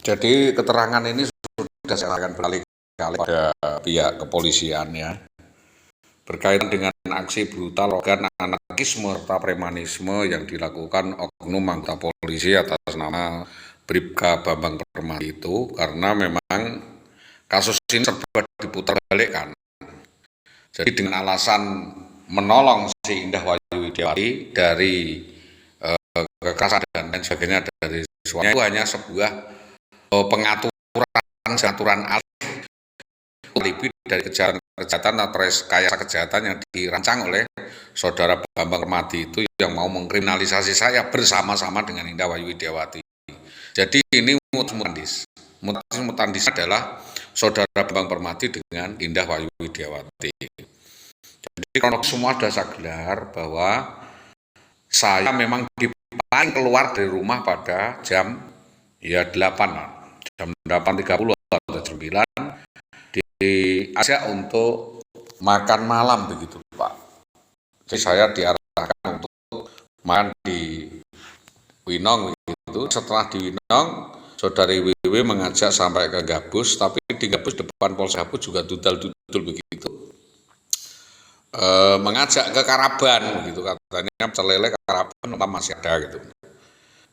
Jadi keterangan ini sudah saya akan berkali-kali pada pihak kepolisian ya, berkaitan dengan aksi brutal organ anarkisme serta premanisme yang dilakukan oknum anggota polisi atas nama Bribka Bambang Permati itu, karena memang kasus ini serba diputarbalikkan. Jadi dengan alasan menolong si Indah Wayu Widiawati dari kekerasan dan lain sebagainya dari suaminya, itu hanya sebuah pengaturan alih lebih dari kejahatan atau rekayasa kejahatan yang dirancang oleh saudara Bambang Permati itu, yang mau mengkriminalisasi saya bersama-sama dengan Indah Wayu Widiawati. Jadi ini mutandis adalah saudara Bambang Permati dengan Indah Wayu Widiawati. Jadi kalau semua sudah saya gelar bahwa saya memang dipaling keluar dari rumah pada jam 8, jam 8.30 atau jam 9, diajak untuk makan malam begitu Pak. Jadi saya diarahkan untuk makan di Winong begitu. Setelah di Winong, saudari WW mengajak sampai ke Gabus, tapi di Gabus depan Polsek Gabus juga dudal-dudul begitu. Mengajak ke Karaban gitu, katanya celele Karaban masih ada gitu.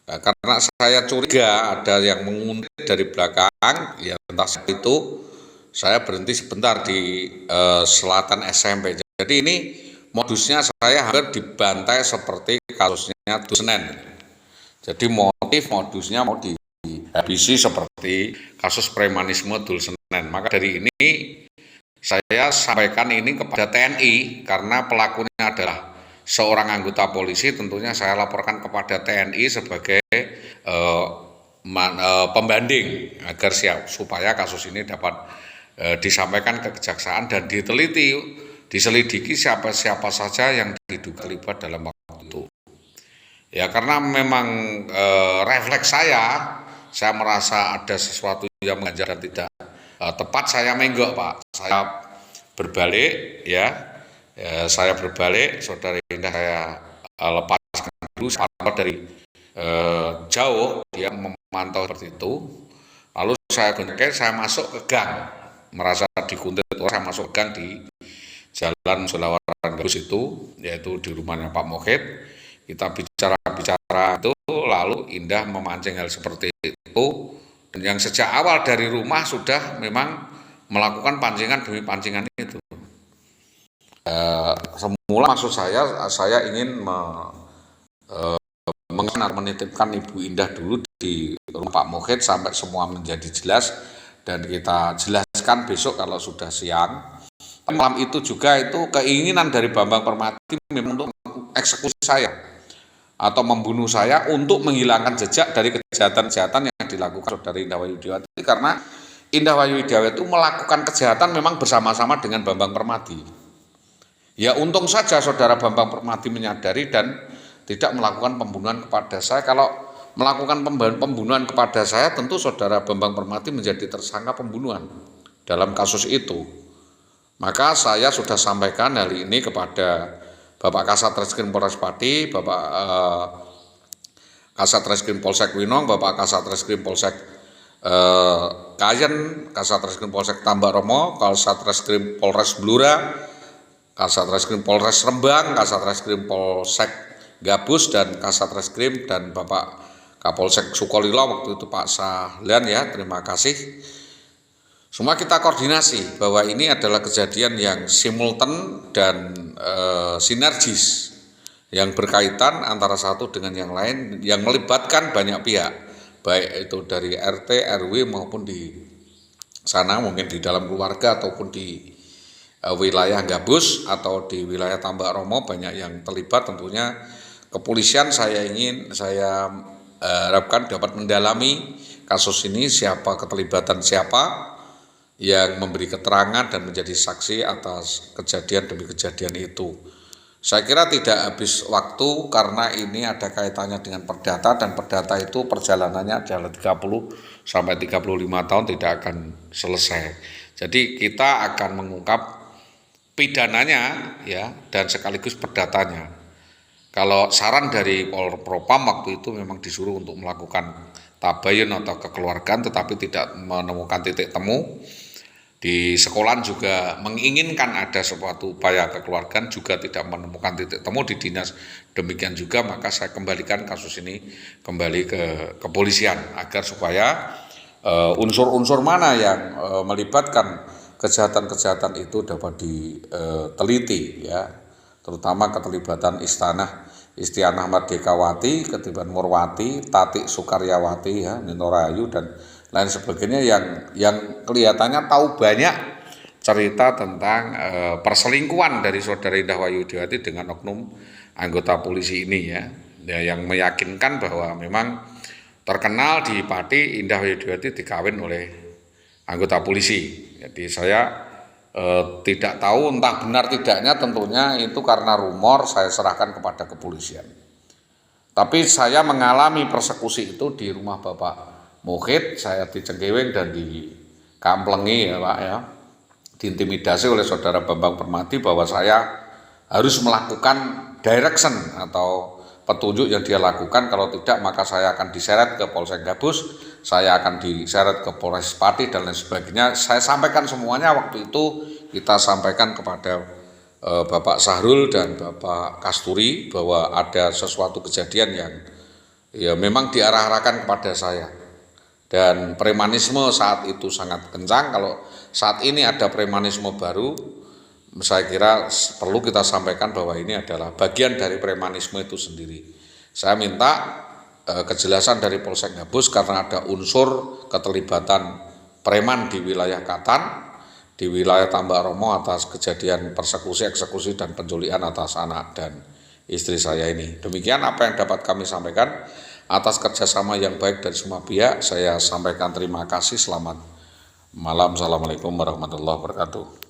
Nah, karena saya curiga ada yang menguntit dari belakang, ya entah itu, saya berhenti sebentar di selatan SMP. Jadi ini modusnya saya hampir dibantai seperti kasusnya Dusenen. Jadi modusnya mau dihabisi seperti kasus premanisme Dulsenen. Maka dari ini saya sampaikan ini kepada TNI, karena pelakunya adalah seorang anggota polisi. Tentunya saya laporkan kepada TNI sebagai pembanding agar supaya kasus ini dapat disampaikan ke kejaksaan dan diselidiki siapa saja yang diduga terlibat dalam waktu itu. Ya, karena memang refleks saya merasa ada sesuatu yang mengganjal dan tidak tepat, saya menggok Pak. Saya berbalik saya berbalik, saudari Indah saya lepaskan dulu, dari jauh dia memantau seperti itu. Lalu saya masuk ke gang, merasa dikuntit, saya masuk ke gang di Jalan Sulawaran Gabus itu, yaitu di rumahnya Pak Mohit. Kita bicara itu, lalu Indah memancing hal seperti itu, dan yang sejak awal dari rumah sudah memang melakukan pancingan demi pancingan itu. Semula maksud saya ingin menitipkan Ibu Indah dulu di rumah Pak Mohit sampai semua menjadi jelas, dan kita jelaskan besok kalau sudah siang. Malam itu juga itu keinginan dari Bambang Permati memang untuk eksekusi saya atau membunuh saya untuk menghilangkan jejak dari kejahatan-kejahatan yang dilakukan saudari Indah Wayu Widiawati, karena Indah Wayu Widiawati itu melakukan kejahatan memang bersama-sama dengan Bambang Permati. Ya untung saja saudara Bambang Permati menyadari dan tidak melakukan pembunuhan kepada saya. Kalau melakukan pembunuhan kepada saya, tentu saudara Bambang Permati menjadi tersangka pembunuhan dalam kasus itu. Maka saya sudah sampaikan hal ini kepada Bapak Kasat Reskrim Polres Pati, Bapak Kasat Reskrim Polsek Winong, Bapak Kasat Reskrim Polsek Kayen, Kasat Reskrim Polsek Tambak Romo, Kasat Reskrim Polres Blora, Kasat Reskrim Polres Rembang, Kasat Reskrim Polsek Gabus, dan Kasat Reskrim dan Bapak Kapolsek Sukolilo waktu itu Pak Sahlian ya, terima kasih. Semua kita koordinasi bahwa ini adalah kejadian yang simultan dan sinergis, yang berkaitan antara satu dengan yang lain, yang melibatkan banyak pihak, baik itu dari RT, RW maupun di sana mungkin di dalam keluarga ataupun di wilayah Gabus atau di wilayah Tambak Romo, banyak yang terlibat. Tentunya kepolisian saya harapkan dapat mendalami kasus ini, siapa keterlibatan siapa yang memberi keterangan dan menjadi saksi atas kejadian demi kejadian itu. Saya kira tidak habis waktu, karena ini ada kaitannya dengan perdata, dan perdata itu perjalanannya adalah 30 sampai 35 tahun tidak akan selesai. Jadi kita akan mengungkap pidananya ya, dan sekaligus perdatanya. Kalau saran dari Propam waktu itu memang disuruh untuk melakukan tabayun atau kekeluargaan tetapi tidak menemukan titik temu. Di sekolah juga menginginkan ada suatu upaya kekeluargaan juga tidak menemukan titik temu di dinas. Demikian juga maka saya kembalikan kasus ini kembali ke kepolisian agar supaya unsur-unsur mana yang melibatkan kejahatan-kejahatan itu dapat diteliti ya, terutama keterlibatan Istianah Merdekawati, keterlibatan Murwati, Tati Sukaryawati ya, Nino Rahayu dan lain sebagainya yang kelihatannya tahu banyak cerita tentang perselingkuhan dari saudara Indah Wahyudiwati dengan oknum anggota polisi ini ya, yang meyakinkan bahwa memang terkenal di Pati Indah Wahyudiwati dikawin oleh anggota polisi. Jadi saya tidak tahu entah benar tidaknya, tentunya itu karena rumor, saya serahkan kepada kepolisian. Tapi saya mengalami persekusi itu di rumah Bapak Muhid, saya dicengkeweng dan dikamplengi ya Pak ya, diintimidasi oleh saudara Bambang Permadi bahwa saya harus melakukan direction atau petunjuk yang dia lakukan, kalau tidak maka saya akan diseret ke Polsek Gabus, saya akan diseret ke Polres Pati dan lain sebagainya. Saya sampaikan semuanya waktu itu, kita sampaikan kepada Bapak Sahrul dan Bapak Kasturi bahwa ada sesuatu kejadian yang ya memang diarah-arahkan kepada saya. Dan premanisme saat itu sangat kencang. Kalau saat ini ada premanisme baru, saya kira perlu kita sampaikan bahwa ini adalah bagian dari premanisme itu sendiri. Saya minta kejelasan dari Polsek Gabus karena ada unsur keterlibatan preman di wilayah Katan, di wilayah Tambak Romo atas kejadian persekusi, eksekusi dan penculikan atas anak dan istri saya ini. Demikian apa yang dapat kami sampaikan. Atas kerjasama yang baik dari semua pihak, saya sampaikan terima kasih. Selamat malam. Assalamualaikum warahmatullahi wabarakatuh.